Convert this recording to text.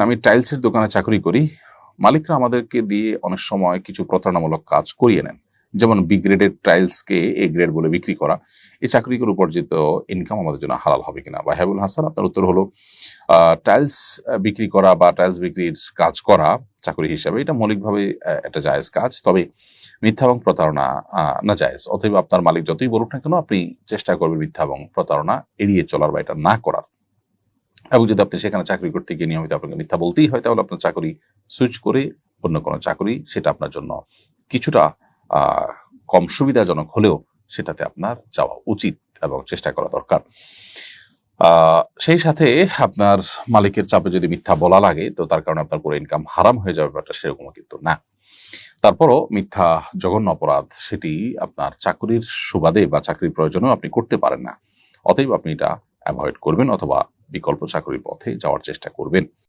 আমি টাইলসের দোকানে চাকরি করি। মালিকরা আমাদেরকে দিয়ে অনেক সময় কিছু প্রতারণামূলক কাজ করিয়ে নেন। যেমন বি গ্রেডের টাইলসকে এ গ্রেড বলে বিক্রি করা। এই চাকরির উপার্জিত ইনকাম আমাদের জন্য হালাল হবে কিনা? ওয়াহিবুল হাসান, আপনার উত্তর হলো টাইলস বিক্রি করা বা টাইলস বিক্রির কাজ করা চাকরি হিসাবে এটা মৌলিকভাবে একটা জায়েজ কাজ। তবে মিথ্যা এবং প্রতারণা নাজায়েজ। অতএব আপনার মালিক যতই বলুক না কেন, আপনি চেষ্টা করবেন মিথ্যা এবং প্রতারণা এড়িয়ে চলার বা এটা না করার। এবং যদি আপনি সেখানে চাকরি করতে গিয়ে নিয়মিত আপনাকে মিথ্যা বলতেই হয়, তাহলে আপনার চাকরি সুইচ করে অন্য কোনো চাকরি, সেটা আপনার জন্য কিছুটা কম সুবিধাজনক হলেও সেটাতে আপনার যাওয়া উচিত এবং চেষ্টা করা দরকার। সেই সাথে আপনার মালিকের চাপে যদি মিথ্যা বলা লাগে, তো তার কারণে আপনার পুরো ইনকাম হারাম হয়ে যাবে, ব্যাপারটা সেরকমও কিন্তু না। তারপরও মিথ্যা জঘন্য অপরাধ, সেটি আপনার চাকরির সুবাদে বা চাকরির প্রয়োজনেও আপনি করতে পারেন না। অতএব আপনি এটা অ্যাভয়েড করবেন অথবা বিকল্প চাকরির পথে যাওয়ার চেষ্টা করবেন।